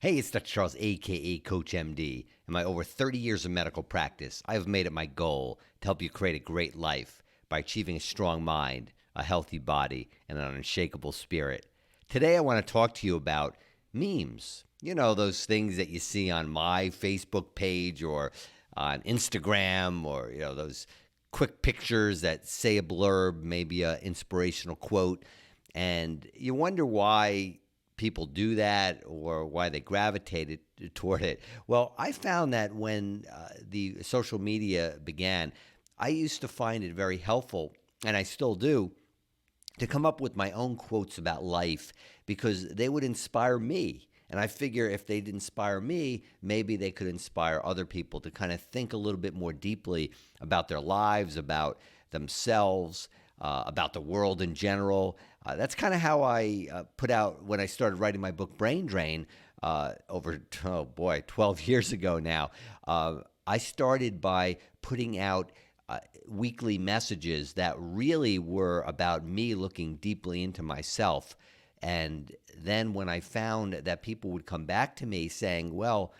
Hey, it's Dr. Charles, aka CoachMD. In my over 30 years of medical practice, I have made it my goal to help you create a great life by achieving a strong mind, a healthy body, and an unshakable spirit. Today, I want to talk to you about memes. You know, those things that you see on my Facebook page or on Instagram, or, those quick pictures that say a blurb, maybe an inspirational quote, and you wonder why people do that or why they gravitated toward it. Well, I found that when the social media began, I used to find it very helpful, and I still do, to come up with my own quotes about life because they would inspire me. And I figure if they'd inspire me, maybe they could inspire other people to kind of think a little bit more deeply about their lives, about themselves, about the world in general. That's kind of how I put out when I started writing my book, Brain Drain, over, 12 years ago now. I started by putting out weekly messages that really were about me looking deeply into myself. And then when I found that people would come back to me saying, well,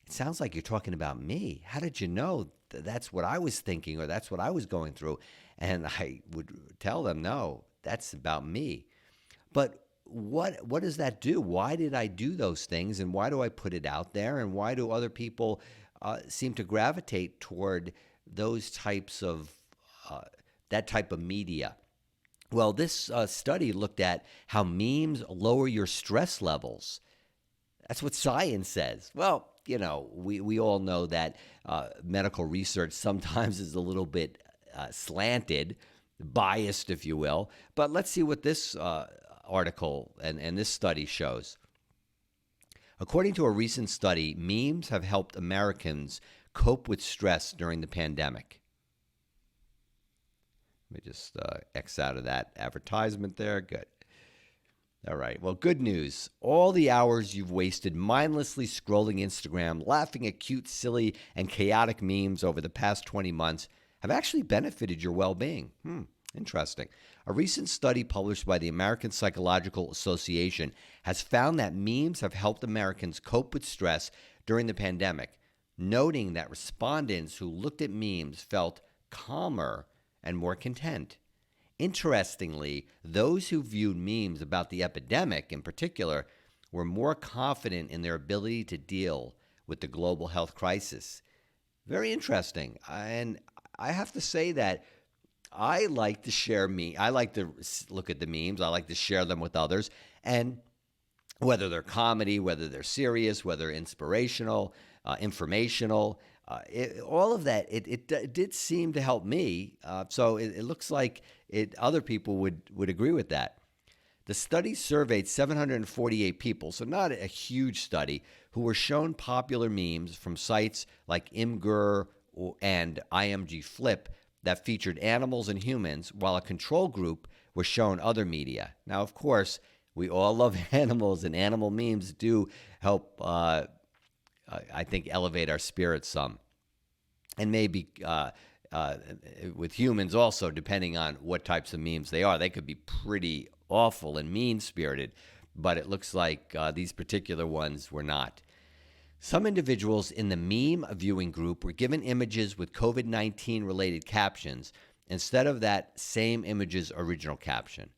it sounds like you're talking about me. How did you know that's what I was thinking or that's what I was going through? And I would tell them, no, that's about me. But what does that do? Why did I do those things? And why do I put it out there? And why do other people seem to gravitate toward those types of, that type of media? Well, this study looked at how memes lower your stress levels. That's what science says. Well, we all know that medical research sometimes is a little bit slanted, biased, if you will. But let's see what this article and this study shows. According to a recent study, memes have helped Americans cope with stress during the pandemic. Let me just X out of that advertisement there. Good. All right. Well, good news. All the hours you've wasted mindlessly scrolling Instagram, laughing at cute, silly, and chaotic memes over the past 20 months have actually benefited your well-being. Interesting. A recent study published by the American Psychological Association has found that memes have helped Americans cope with stress during the pandemic, noting that respondents who looked at memes felt calmer and more content. Interestingly, those who viewed memes about the epidemic in particular were more confident in their ability to deal with the global health crisis. Very interesting. And I have to say that I like to share I like to look at the memes. I like to share them with others. And whether they're comedy, whether they're serious, whether inspirational, informational, all of that, it did seem to help me. So it looks like other people would agree with that. The study surveyed 748 people, so not a huge study, who were shown popular memes from sites like Imgur and IMG Flip that featured animals and humans, while a control group was shown other media. Now, of course, we all love animals, and animal memes do help, I think, elevate our spirits some. And maybe with humans also, depending on what types of memes they are. They could be pretty awful and mean-spirited, but it looks like these particular ones were not. Some individuals in the meme viewing group were given images with COVID-19 related captions instead of that same image's original caption.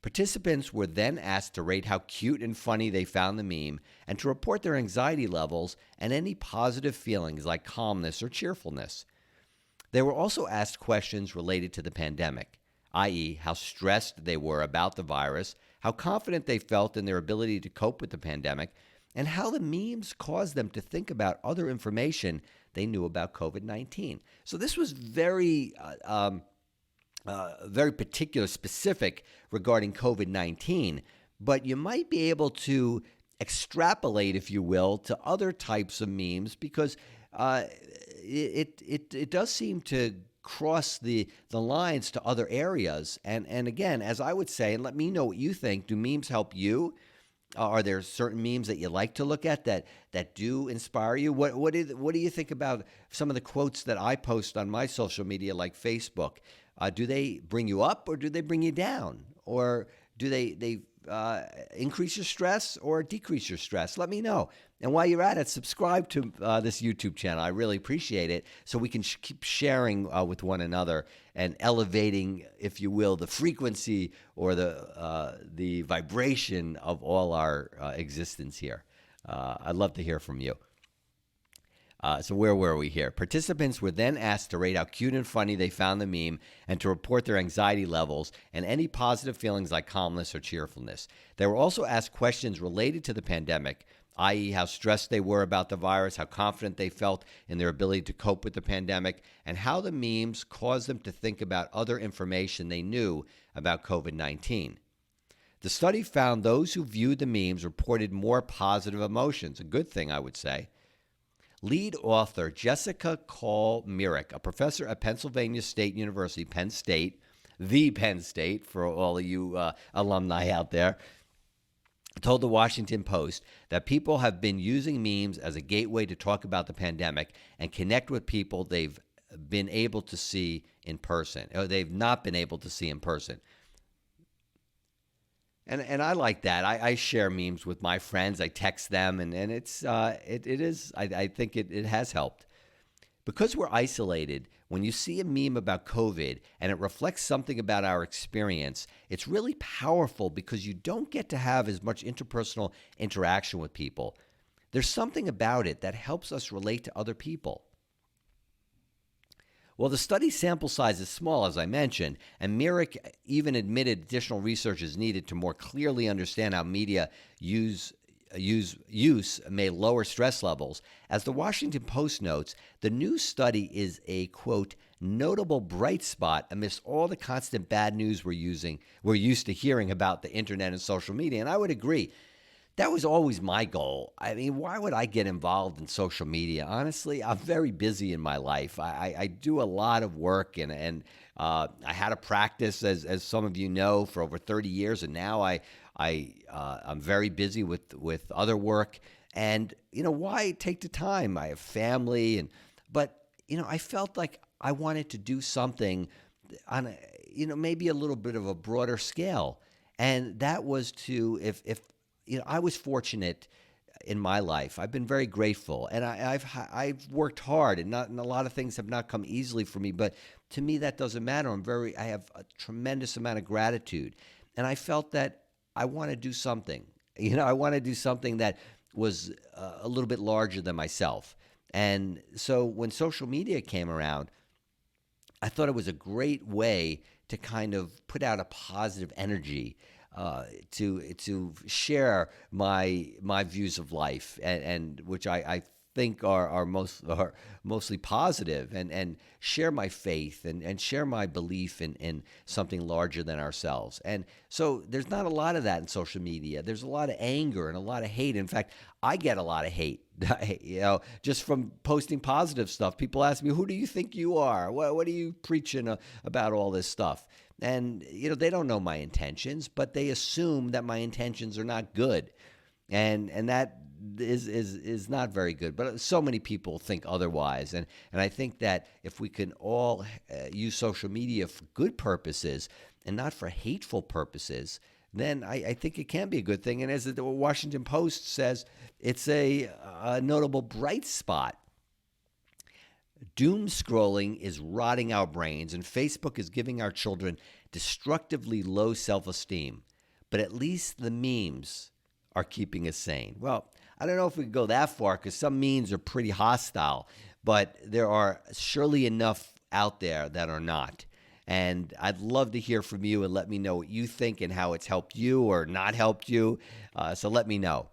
Participants were then asked to rate how cute and funny they found the meme and to report their anxiety levels and any positive feelings like calmness or cheerfulness. They were also asked questions related to the pandemic, i.e., how stressed they were about the virus, how confident they felt in their ability to cope with the pandemic, and how the memes caused them to think about other information they knew about COVID-19. So this was very particular, specific regarding COVID-19, but you might be able to extrapolate, if you will, to other types of memes because it does seem to cross the lines to other areas. And again, as I would say, and let me know what you think, do memes help you? Are there certain memes that you like to look at that do inspire you? What do you think about some of the quotes that I post on my social media like Facebook? Do they bring you up or do they bring you down? Or Do they increase your stress or decrease your stress? Let me know. And while you're at it, subscribe to this YouTube channel. I really appreciate it, so we can keep sharing with one another and elevating, if you will, the frequency or the vibration of all our existence here. I'd love to hear from you. So where were we here? Participants were then asked to rate how cute and funny they found the meme and to report their anxiety levels and any positive feelings like calmness or cheerfulness. They were also asked questions related to the pandemic, i.e. how stressed they were about the virus, how confident they felt in their ability to cope with the pandemic, and how the memes caused them to think about other information they knew about COVID-19. The study found those who viewed the memes reported more positive emotions, a good thing, I would say. Lead author Jessica Call-Myrick, a professor at Pennsylvania State University, Penn State, the Penn State for all of you alumni out there, told the Washington Post that people have been using memes as a gateway to talk about the pandemic and connect with people they've been able to see in person, or they've not been able to see in person. And I like that. I share memes with my friends. I text them, and it's I think it has helped. Because we're isolated, when you see a meme about COVID and it reflects something about our experience, it's really powerful because you don't get to have as much interpersonal interaction with people. There's something about it that helps us relate to other people. Well, the study sample size is small, as I mentioned, and Myrick even admitted additional research is needed to more clearly understand how media use may lower stress levels. As the Washington Post notes, the new study is a, quote, notable bright spot amidst all the constant bad news we're used to hearing about the internet and social media. And I would agree. That was always my goal. I mean, why would I get involved in social media? Honestly, I'm very busy in my life. I do a lot of work, and I had a practice, as some of you know, for over 30 years, and now I'm very busy with other work. And why take the time? I have family, but I felt like I wanted to do something on maybe a little bit of a broader scale, and that was to if I was fortunate in my life. I've been very grateful, and I've worked hard, and a lot of things have not come easily for me. But to me, that doesn't matter. I have a tremendous amount of gratitude, and I felt that I want to do something. I want to do something that was a little bit larger than myself. And so when social media came around, I thought it was a great way to kind of put out a positive energy. To share my views of life, and which I think are mostly positive, and share my faith and share my belief in something larger than ourselves. And so there's not a lot of that in social media. There's a lot of anger and a lot of hate. In fact, I get a lot of hate, just from posting positive stuff. People ask me, "Who do you think you are? What are you preaching about all this stuff?" And, they don't know my intentions, but they assume that my intentions are not good. And that is not very good. But so many people think otherwise. And I think that if we can all use social media for good purposes and not for hateful purposes, then I think it can be a good thing. And as the Washington Post says, it's a notable bright spot. Doom scrolling is rotting our brains, and Facebook is giving our children destructively low self-esteem. But at least the memes are keeping us sane. Well, I don't know if we can go that far, because some memes are pretty hostile, but there are surely enough out there that are not. And I'd love to hear from you and let me know what you think and how it's helped you or not helped you. So let me know.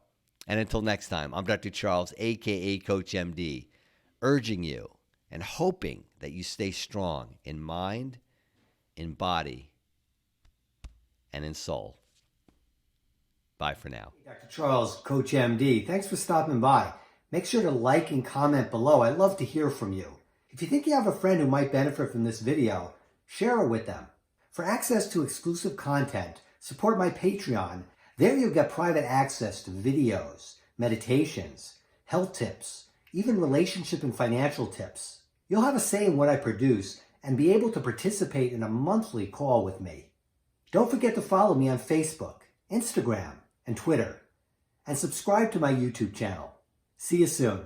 And until next time, I'm Dr. Charles, a.k.a. CoachMD, urging you and hoping that you stay strong in mind, in body, and in soul. Bye for now. Dr. Charles, CoachMD. Thanks for stopping by. Make sure to like and comment below. I'd love to hear from you. If you think you have a friend who might benefit from this video, share it with them. For access to exclusive content, support my Patreon. There you'll get private access to videos, meditations, health tips, even relationship and financial tips. You'll have a say in what I produce and be able to participate in a monthly call with me. Don't forget to follow me on Facebook, Instagram, and Twitter, and subscribe to my YouTube channel. See you soon.